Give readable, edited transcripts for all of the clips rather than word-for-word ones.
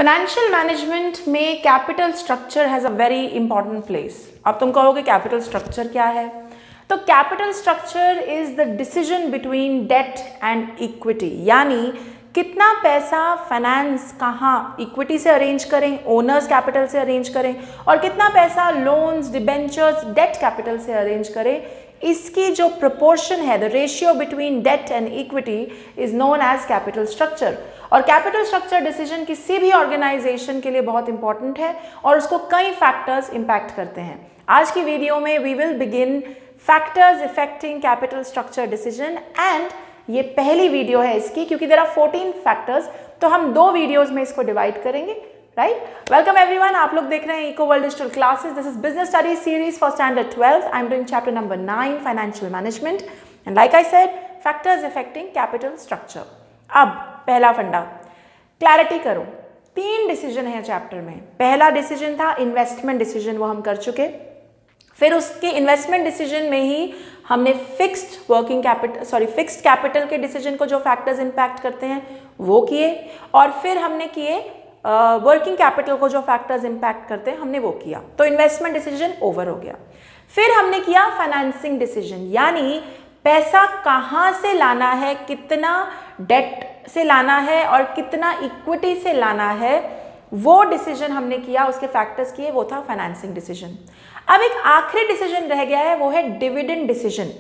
Financial management में capital structure has a very important place. अब तुम कहोगे कैपिटल स्ट्रक्चर क्या है? तो capital structure is the decision between debt and equity, यानी कितना पैसा फाइनेंस कहाँ इक्विटी से अरेंज करें, ओनर्स कैपिटल से अरेंज करें, और कितना पैसा लोन्स, डिबेंचर्स, डेट कैपिटल से अरेंज करें, इसकी जो प्रोपोर्शन है, the ratio between debt and equity is known as capital structure. और कैपिटल स्ट्रक्चर डिसीजन किसी भी ऑर्गेनाइजेशन के लिए बहुत इंपॉर्टेंट है और उसको कई फैक्टर्स इंपैक्ट करते हैं। आज की वीडियो में we will begin factors affecting capital structure decision, and ये पहली वीडियो है इसकी क्योंकि देयर आर 14 फैक्टर्स, तो हम 2 वीडियोस में इसको डिवाइड करेंगे। राइट, वेलकम एवरीवन, आप लोग देख रहे हैं Eco World Digital Classes. This is business studies series for standard 12। I am doing chapter number 9 financial management, and like I said factors affecting capital structure. अब पहला फंडा क्लैरिटी करो, 3 डिसीजन है चैप्टर में। पहला डिसीजन था इन्वेस्टमेंट डिसीजन, वो हम कर चुके। फिर उसके इन्वेस्टमेंट डिसीजन में ही हमने फिक्स्ड कैपिटल के डिसीजन को जो फैक्टर्स इंपैक्ट करते हैं वो किए, और फिर हमने किए वर्किंग कैपिटल को जो फैक्टर्स इंपैक्ट करते हैं हमने वो किया। तो इन्वेस्टमेंट डिसीजन ओवर हो गया। फिर हमने किया फाइनेंसिंग डिसीजन, यानी पैसा कहाँ से लाना है, कितना डेट से लाना है और कितना इक्विटी से लाना है, वो डिसीजन हमने किया, उसके फैक्टर्स किए, वो था फाइनेंसिंग डिसीजन। अब एक आखिरी डिसीजन रह गया है, वो है डिविडेंड डिसीजन।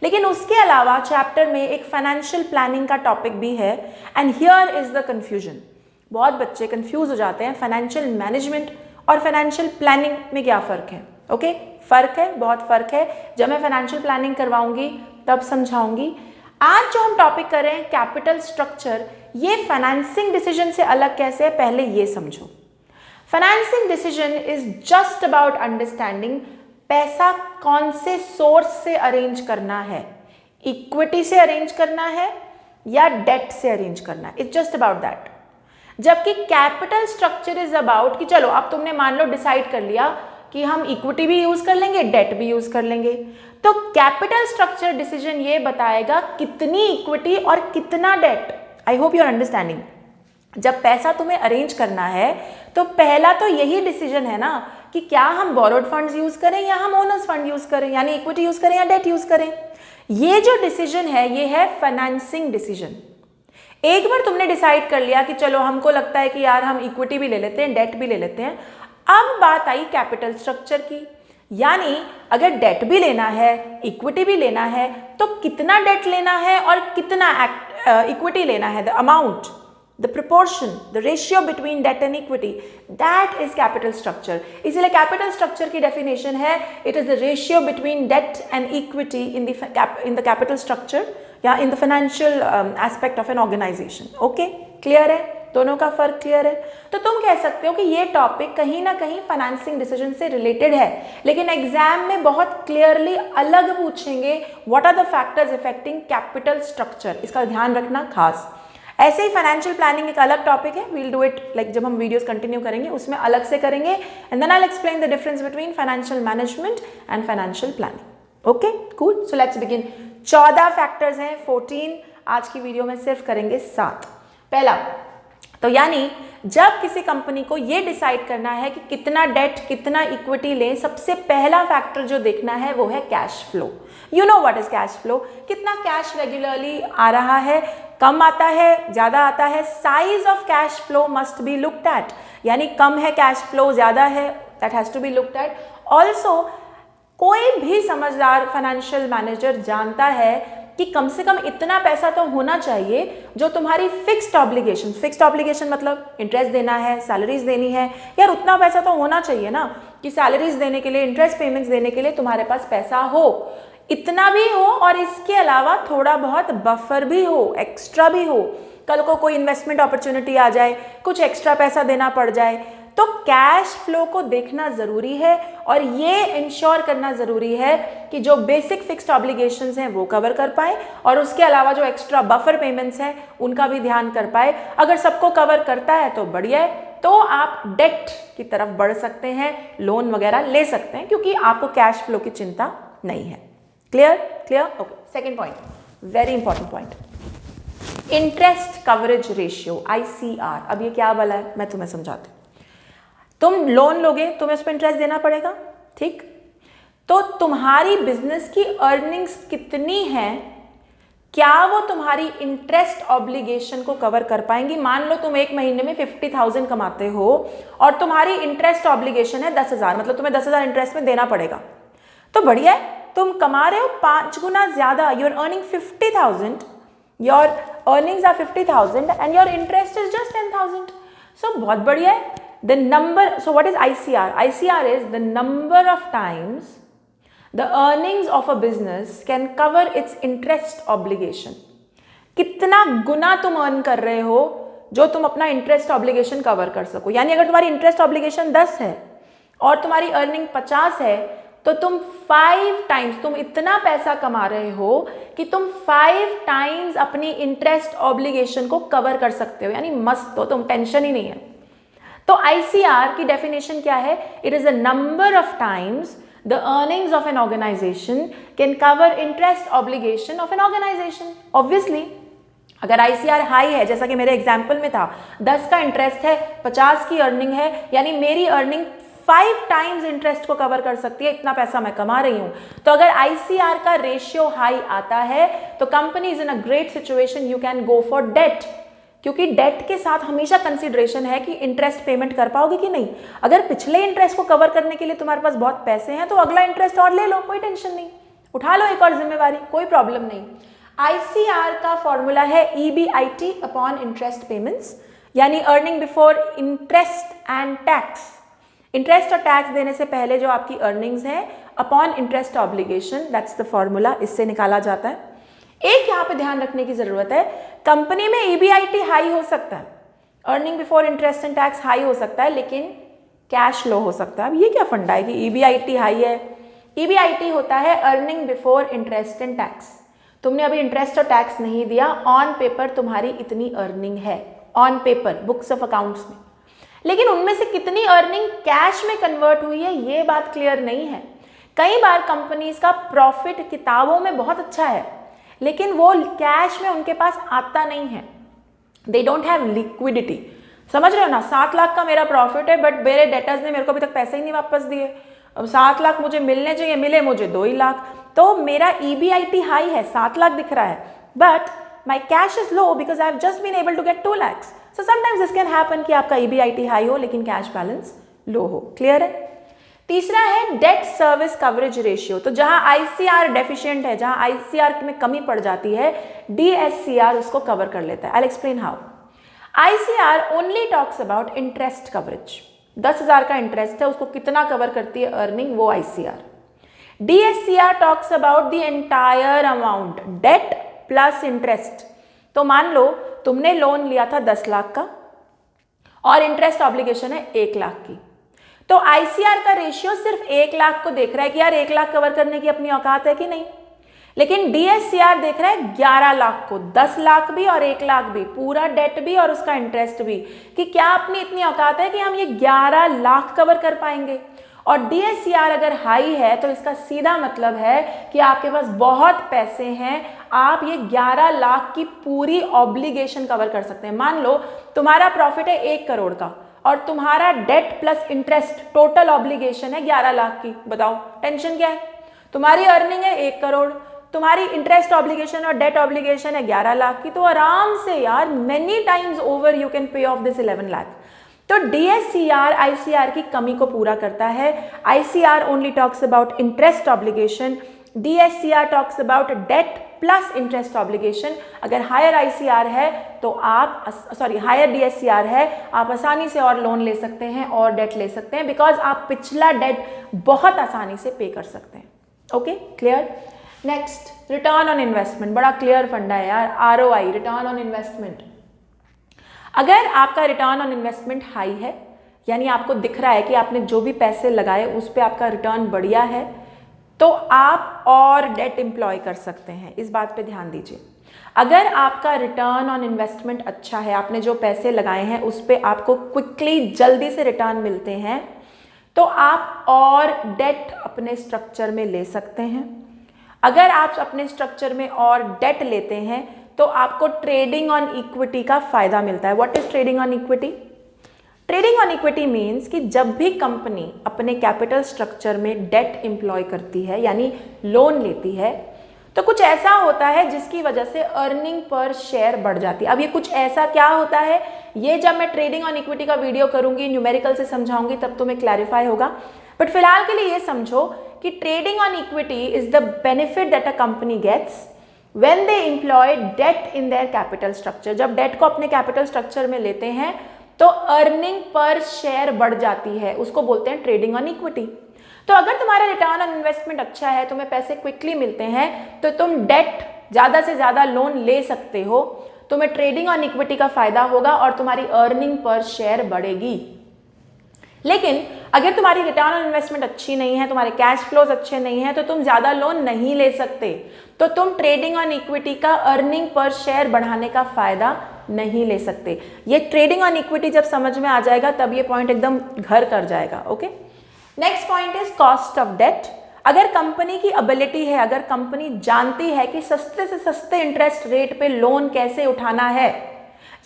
लेकिन उसके अलावा चैप्टर में एक फाइनेंशियल प्लानिंग का टॉपिक भी है, and here is the confusion. बहुत बच्चे कंफ्यूज हो जाते हैं फाइनेंशियल मैनेजमेंट और फाइनेंशियल प्लानिंग में क्या फ़र्क है। ओके, फ़र्क है, बहुत फ़र्क है। जब मैं फाइनेंशियल प्लानिंग करवाऊंगी तब समझाऊंगी। आज जो हम टॉपिक कर रहे हैं कैपिटल स्ट्रक्चर, ये फाइनेंसिंग डिसीजन से अलग कैसे है, पहले ये समझो। Financing decision is just about understanding पैसा कौन से सोर्स से अरेंज करना है, इक्विटी से अरेंज करना है या डेट से अरेंज करना है। It's just about that. जबकि कैपिटल स्ट्रक्चर इज अबाउट कि चलो अब तुमने मान लो डिसाइड कर लिया कि हम इक्विटी भी यूज कर लेंगे, डेट भी यूज कर लेंगे, तो कैपिटल स्ट्रक्चर डिसीजन ये बताएगा कितनी इक्विटी और कितना debt. I hope you are understanding. जब पैसा तुम्हें अरेंज करना है तो पहला तो यही डिसीजन है ना कि क्या हम बोरोड फंड्स यूज करें या हम ओनर्स फंड यूज करें, यानी इक्विटी यूज करें या डेट यूज करें। ये जो डिसीजन है ये है फाइनेंसिंग डिसीजन। एक बार तुमने डिसाइड कर लिया कि चलो हमको लगता है कि यार हम इक्विटी भी ले लेते हैं, डेट भी ले लेते हैं, अब बात आई कैपिटल स्ट्रक्चर की, यानी अगर डेट भी लेना है, इक्विटी भी लेना है, तो कितना डेट लेना है और कितना इक्विटी लेना है, the amount, the proportion, the ratio between debt and equity, that is capital structure. इसलिए कैपिटल स्ट्रक्चर की डेफिनेशन है, it is the ratio between debt and equity in the capital structure या in the financial aspect of an organisation. Okay, clear है? दोनों का फर्क clear है? तो तुम कह सकते हो कि ये टॉपिक कहीं ना कहीं फाइनेंसिंग डिसीजन से रिलेटेड है, लेकिन एग्जाम में बहुत क्लियरली अलग पूछेंगे, what are the factors affecting capital structure. इसका ध्यान रखना खास। ऐसे ही फाइनेंशियल प्लानिंग एक अलग टॉपिक है, वील डू इट लाइक जब हम वीडियोस कंटिन्यू करेंगे उसमें अलग से करेंगे, and then I will explain the difference between financial management and financial planning. Okay, cool, so let's begin. 14 factors हैं, 14 आज की वीडियो में सिर्फ करेंगे 7। पहला तो यानी जब किसी कंपनी को ये डिसाइड करना है कि कितना डेट कितना इक्विटी लें, सबसे पहला फैक्टर जो देखना है वो है cash flow. You know what is cash flow, कितना कैश रेगुलरली आ रहा है, कम आता है, ज्यादा आता है। Size of cash flow must be looked at, यानी कम है कैश फ्लो, ज्यादा है, that has to be looked at. Also कोई भी समझदार फाइनेंशियल मैनेजर जानता है कि कम से कम इतना पैसा तो होना चाहिए जो तुम्हारी फिक्स्ड ऑब्लिगेशन मतलब इंटरेस्ट देना है, सैलरीज देनी है, यार उतना पैसा तो होना चाहिए ना कि सैलरीज देने के लिए, इंटरेस्ट पेमेंट्स देने के लिए तुम्हारे पास पैसा हो, इतना भी हो, और इसके अलावा थोड़ा बहुत बफर भी हो, एक्स्ट्रा भी हो। कल को कोई इन्वेस्टमेंट अपॉर्चुनिटी आ जाए, कुछ एक्स्ट्रा पैसा देना पड़ जाए, तो कैश फ्लो को देखना जरूरी है, और ये इंश्योर करना जरूरी है कि जो बेसिक फिक्स्ड ऑब्लिगेशंस हैं वो कवर कर पाए, और उसके अलावा जो एक्स्ट्रा बफर पेमेंट्स हैं उनका भी ध्यान कर पाए। अगर सबको कवर करता है तो बढ़िया है, तो आप डेट की तरफ बढ़ सकते हैं, लोन वगैरह ले सकते हैं, क्योंकि आपको कैश फ्लो की चिंता नहीं है। Clear? Okay, second point, very important point. Interest coverage ratio ICR। अब ये क्या वाला है मैं तुम्हें समझाती हूँ। तुम लोन लोगे, तुम्हें उस पर इंटरेस्ट देना पड़ेगा, ठीक। तो तुम्हारी बिजनेस की अर्निंग्स कितनी है, क्या वो तुम्हारी इंटरेस्ट ऑब्लिगेशन को कवर कर पाएंगी। मान लो तुम एक महीने में 50,000 कमाते हो और तुम्हारी इंटरेस्ट ऑब्लिगेशन है 10,000, मतलब तुम्हें 10,000 इंटरेस्ट में देना पड़ेगा। तो बढ़िया है, तुम कमा रहे हो 5 गुना ज्यादा, you are earning 50,000, your earnings are 50,000 and your interest is just 10,000। So बहुत बढ़िया है। The number, so what is ICR? ICR is the number of times the earnings of a business can cover its interest obligation। कितना गुना तुम earn कर रहे हो जो तुम अपना इंटरेस्ट ऑब्लिगेशन कवर कर सको। यानी अगर तुम्हारी इंटरेस्ट ऑब्लिगेशन 10 है और तुम्हारी अर्निंग 50 है तो तुम 5 टाइम्स, तुम इतना पैसा कमा रहे हो कि तुम 5 टाइम्स अपनी इंटरेस्ट ऑब्लिगेशन को कवर कर सकते हो। यानी मस्त हो तुम, टेंशन ही नहीं है। तो ICR की डेफिनेशन क्या है? It is the number of times the earnings of an organization can cover interest obligation of an organization। Obviously अगर ICR हाई है, जैसा कि मेरे एग्जाम्पल में था, 10 का इंटरेस्ट है, 50 की अर्निंग है, यानी मेरी अर्निंग 5 टाइम्स इंटरेस्ट को कवर कर सकती है, इतना पैसा मैं कमा रही हूं। तो अगर ICR का रेशियो हाई आता है तो company is in a great situation, you can go for debt, क्योंकि डेट के साथ हमेशा कंसीडरेशन है कि इंटरेस्ट पेमेंट कर पाओगे कि नहीं। अगर पिछले इंटरेस्ट को कवर करने के लिए तुम्हारे पास बहुत पैसे हैं तो अगला इंटरेस्ट और ले लो, कोई टेंशन नहीं, उठा लो एक और जिम्मेवारी, कोई प्रॉब्लम नहीं। ICR का फॉर्मूला है EBIT अपॉन इंटरेस्ट पेमेंट्स, यानी earning before interest and tax. Interest और टैक्स देने से पहले जो आपकी अर्निंग्स है upon interest obligation, that's the formula, इससे निकाला जाता है। एक यहां पे ध्यान रखने की जरूरत है, कंपनी में EBIT हाई हो सकता है, earning before interest and tax high हो सकता है, लेकिन कैश लो हो सकता है। अब ये क्या फंडा है कि EBIT हाई है? EBIT होता है earning before interest and tax. तुमने अभी इंटरेस्ट और टैक्स नहीं दिया, ऑन पेपर तुम्हारी इतनी अर्निंग है, on paper books of accounts में, लेकिन उनमें से कितनी अर्निंग कैश में कन्वर्ट हुई है ये बात क्लियर नहीं है। कई बार कंपनीज का प्रॉफिट किताबों में बहुत अच्छा है लेकिन वो कैश में उनके पास आता नहीं है, दे डोंट हैव लिक्विडिटी। समझ रहे हो ना, 7 लाख का मेरा प्रॉफिट है बट मेरे डेटर्स ने मेरे को अभी तक पैसे ही नहीं वापस दिए। अब 7 लाख मुझे मिलने चाहिए, मिले मुझे 2 ही लाख, तो मेरा EBIT हाई है, 7 लाख दिख रहा है, but my cash is low because I have just been able to get 2 lakhs। So sometimes this can happen कि आपका EBIT हाई हो लेकिन कैश बैलेंस लो हो। क्लियर है? तीसरा है डेट सर्विस कवरेज रेशियो। तो जहां ICR डेफिशिएंट है, जहां ICR में कमी पड़ जाती है, DSCR उसको कवर कर लेता है। आई will explain how. ICR only talks about interest coverage. 10,000 का इंटरेस्ट है, उसको कितना कवर करती है अर्निंग, वो ICR। DSCR talks about the entire amount, debt plus interest. तो मान लो तुमने लोन लिया था 10 लाख का और इंटरेस्ट ऑब्लिगेशन है 1 लाख की, तो ICR का रेशियो सिर्फ 1 लाख को देख रहा है कि यार 1 लाख कवर करने की अपनी औकात है कि नहीं, लेकिन DSCR देख रहा है 11 लाख को, 10 लाख भी और 1 लाख भी, पूरा डेट भी और उसका इंटरेस्ट भी, कि क्या अपनी इतनी औकात है कि हम ये 11 लाख कवर कर पाएंगे। और DSCR अगर हाई है तो इसका सीधा मतलब है कि आपके पास बहुत पैसे हैं, आप ये 11 लाख की पूरी ऑब्लिगेशन कवर कर सकते हैं। मान लो तुम्हारा प्रॉफिट है 1 करोड़ का और तुम्हारा debt plus interest total obligation है 11 लाख की, बताओ टेंशन क्या है? तुम्हारी अर्निंग है 1 करोड़, तुम्हारी इंटरेस्ट ऑब्लिगेशन और डेट ऑब्लिगेशन है 11 लाख की, तो आराम से यार many times over you can pay of this 11 lakh. तो DSCR ICR की कमी को पूरा करता है। ICR only talks about interest obligation, DSCR talks about debt plus interest obligation. अगर हायर ICR है तो आप हायर DSCR है, आप आसानी से और लोन ले सकते हैं और डेट ले सकते हैं, बिकॉज आप पिछला डेट बहुत आसानी से पे कर सकते हैं। Okay, clear? Next, return on investment, बड़ा क्लियर फंडा है यार, ROI, रिटर्न ऑन इन्वेस्टमेंट। अगर आपका रिटर्न ऑन इन्वेस्टमेंट हाई है, यानी आपको दिख रहा है कि आपने जो भी पैसे लगाए उस पर आपका रिटर्न बढ़िया है, तो आप और डेट एम्प्लॉय कर सकते हैं। इस बात पे ध्यान दीजिए। अगर आपका रिटर्न ऑन इन्वेस्टमेंट अच्छा है, आपने जो पैसे लगाए हैं उस पर आपको क्विकली जल्दी से रिटर्न मिलते हैं, तो आप और डेट अपने स्ट्रक्चर में ले सकते हैं। अगर आप अपने स्ट्रक्चर में और डेट लेते हैं तो तो आपको ट्रेडिंग ऑन इक्विटी का फायदा मिलता है। What is trading on equity? Trading on equity means कि जब भी कंपनी अपने कैपिटल स्ट्रक्चर में डेट एम्प्लॉय करती है यानी लोन लेती है, तो कुछ ऐसा होता है जिसकी वजह से अर्निंग पर शेयर बढ़ जाती है। अब ये कुछ ऐसा क्या होता है, ये जब मैं ट्रेडिंग ऑन इक्विटी का वीडियो करूंगी, न्यूमेरिकल से समझाऊंगी, तब तुम्हें क्लैरिफाई होगा। बट फिलहाल के लिए ये समझो कि trading on equity is the benefit that a company gets when they employ debt in their capital structure. जब डेट को अपने कैपिटल स्ट्रक्चर में लेते हैं तो अर्निंग पर शेयर बढ़ जाती है, उसको बोलते हैं ट्रेडिंग ऑन इक्विटी। तो अगर तुम्हारा रिटर्न ऑन इन्वेस्टमेंट अच्छा है, तुम्हें पैसे क्विकली मिलते हैं, तो तुम डेट ज़्यादा से ज़्यादा लोन ले सकते हो, तुम्हें ट्रेडिंग ऑन इक्विटी का फायदा होगा और तुम्हारी अर्निंग पर शेयर बढ़ेगी। लेकिन अगर तुम्हारी रिटर्न ऑन इन्वेस्टमेंट अच्छी नहीं है, तुम्हारे कैश फ्लोज अच्छे नहीं है, तो तुम ज़्यादा लोन नहीं ले सकते, तो तुम ट्रेडिंग ऑन इक्विटी का अर्निंग पर शेयर बढ़ाने का फायदा नहीं ले सकते। ये ट्रेडिंग ऑन इक्विटी जब समझ में आ जाएगा तब ये पॉइंट एकदम घर कर जाएगा। Okay, next point is cost of debt. अगर कंपनी की एबिलिटी है, अगर कंपनी जानती है कि सस्ते से सस्ते इंटरेस्ट रेट पे लोन कैसे उठाना है,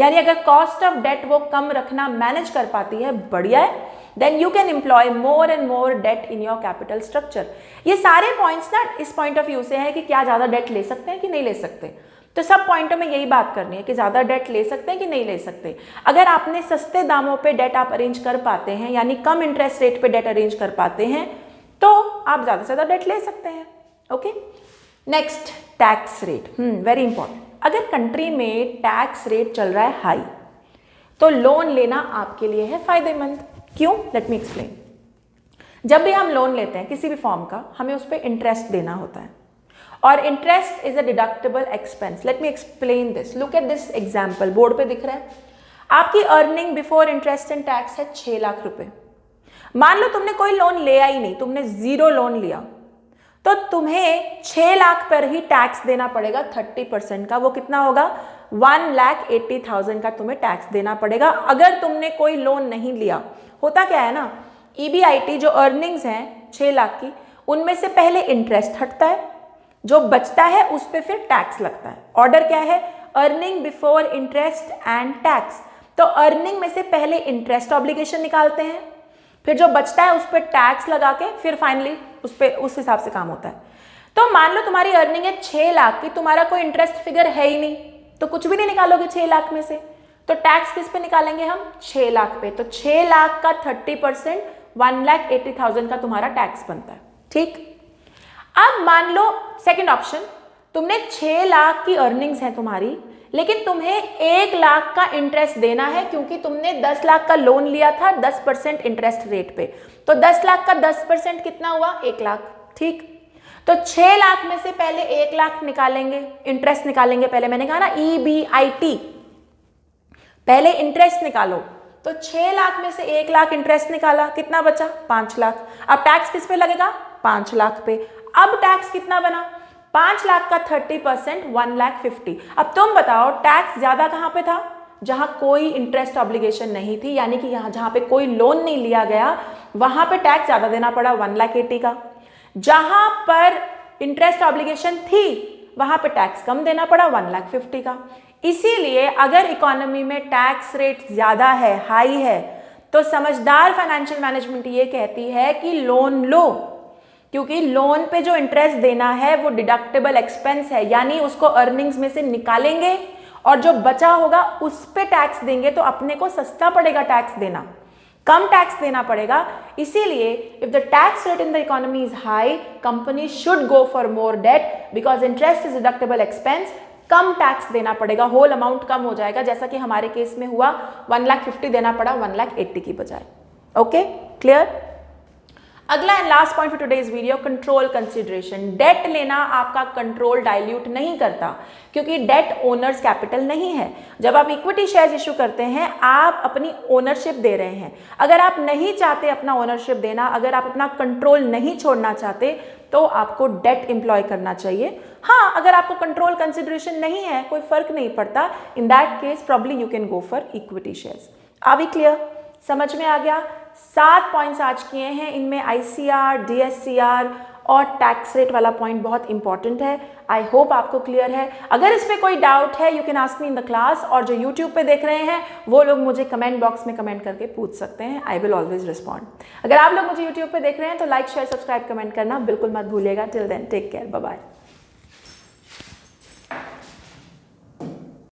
यानी अगर कॉस्ट ऑफ डेट वो कम रखना मैनेज कर पाती है, बढ़िया है, then you can employ more and more debt in your capital structure. ये सारे पॉइंट्स ना इस पॉइंट ऑफ व्यू से है कि क्या ज़्यादा डेट ले सकते हैं कि नहीं ले सकते। तो सब पॉइंटों में यही बात करनी है कि ज़्यादा डेट ले सकते हैं कि नहीं ले सकते। अगर आपने सस्ते दामों पे डेट आप अरेंज कर पाते हैं, यानी कम इंटरेस्ट रेट पे डेट अरेंज कर पाते हैं, तो आप ज़्यादा से ज़्यादा डेट ले सकते हैं। Okay, next tax rate, very important. अगर कंट्री में टैक्स रेट चल रहा है हाई, तो लोन लेना आपके लिए है फायदेमंद। क्यों? Let me explain. जब भी हम लोन लेते हैं किसी भी फॉर्म का, हमें उस पर इंटरेस्ट देना होता है और interest is a deductible expense. Let me explain this. Look at this example, board पे दिख रहा है। आपकी earning before interest and tax है 6 लाख रुपए। मान लो तुमने कोई लोन लिया ही नहीं, तुमने 0 लोन लिया, तो तुम्हें 6 लाख पर ही टैक्स देना पड़ेगा 30% का। वो कितना होगा? 1,80,000 का तुम्हें टैक्स देना पड़ेगा अगर तुमने कोई लोन नहीं लिया। होता क्या है ना, EBIT जो अर्निंग्स हैं 6 लाख की, उनमें से पहले इंटरेस्ट हटता है, जो बचता है उस पर फिर टैक्स लगता है। ऑर्डर क्या है? Earning before interest and tax. तो अर्निंग में से पहले इंटरेस्ट ऑब्लिगेशन निकालते हैं, फिर जो बचता है उस पर टैक्स लगा के फिर फाइनली उस हिसाब से काम होता है। तो मान लो तुम्हारी अर्निंग है 6 लाख की, तुम्हारा कोई इंटरेस्ट फिगर है ही नहीं, तो कुछ भी नहीं निकालोगे 6 लाख में से, तो टैक्स किस पे निकालेंगे हम? 6 लाख पे। तो 6 लाख का 30% 1,80,000 का तुम्हारा टैक्स बनता है। ठीक, अब मान लो सेकंड ऑप्शन, तुमने 6 लाख की अर्निंग्स है तुम्हारी, लेकिन तुम्हें 1 लाख का इंटरेस्ट देना है क्योंकि तुमने 10 लाख का लोन लिया था 10% इंटरेस्ट रेट पे। तो 10 लाख का 10% कितना हुआ? 1 लाख। ठीक, तो 6 लाख में से पहले 1 लाख निकालेंगे, इंटरेस्ट निकालेंगे। पहले मैंने कहा ना EBIT, पहले इंटरेस्ट निकालो। तो 6 लाख में से 1 लाख इंटरेस्ट निकाला, कितना बचा? 5 लाख। अब टैक्स किस पे लगेगा? 5 लाख पे। अब टैक्स कितना बना? 5 लाख का 30% 1,50,000। अब तुम बताओ टैक्स ज्यादा कहां पे था? जहां कोई इंटरेस्ट ऑब्लिगेशन नहीं थी, यानी कि यहां जहां पे कोई लोन नहीं लिया गया, वहां पे टैक्स ज्यादा देना पड़ा 1,80,000 का। जहां पर इंटरेस्ट ऑब्लिगेशन थी वहां पे टैक्स कम देना पड़ा 1,50,000 का। इसीलिए अगर इकोनॉमी में टैक्स रेट ज्यादा है, हाई है, तो समझदार फाइनेंशियल मैनेजमेंट ये कहती है कि लोन लो, क्योंकि लोन पे जो इंटरेस्ट देना है वो डिडक्टेबल एक्सपेंस है, यानी उसको अर्निंग्स में से निकालेंगे और जो बचा होगा उस पे टैक्स देंगे, तो अपने को सस्ता पड़ेगा टैक्स देना, कम टैक्स देना पड़ेगा। इसीलिए if the tax rate in the economy is high, company should go for more debt because interest is deductible expense. कम टैक्स देना पड़ेगा, होल अमाउंट कम हो जाएगा, जैसा कि हमारे केस में हुआ 1,50,000 देना पड़ा 1,80,000 की बजाय। Okay, clear? अगला and last point for today's video, control consideration. Debt लेना आपका कंट्रोल डाइल्यूट नहीं करता, क्योंकि डेट ओनर्स कैपिटल नहीं है। जब आप इक्विटी शेयर्स इशू करते हैं, आप अपनी ओनरशिप दे रहे हैं। अगर आप नहीं चाहते अपना ओनरशिप देना, अगर आप अपना कंट्रोल नहीं छोड़ना चाहते, तो आपको डेट एम्प्लॉय करना चाहिए। हाँ, अगर आपको कंट्रोल कंसिडरेशन नहीं है, कोई फर्क नहीं पड़ता, in that case probably you can go for equity shares. Are we clear? समझ में आ गया? 7 पॉइंट्स आज किए हैं, इनमें ICR, DSCR और टैक्स रेट वाला पॉइंट बहुत इंपॉर्टेंट है। आई होप आपको क्लियर है। अगर इस पर कोई डाउट है you can ask me in the class, और जो यूट्यूब पे देख रहे हैं वो लोग मुझे कमेंट बॉक्स में कमेंट करके पूछ सकते हैं। I will always respond. अगर आप लोग मुझे यूट्यूब पे देख रहे हैं तो लाइक शेयर सब्सक्राइब कमेंट करना बिल्कुल मत भूलिएगा। Till then take care, bye bye.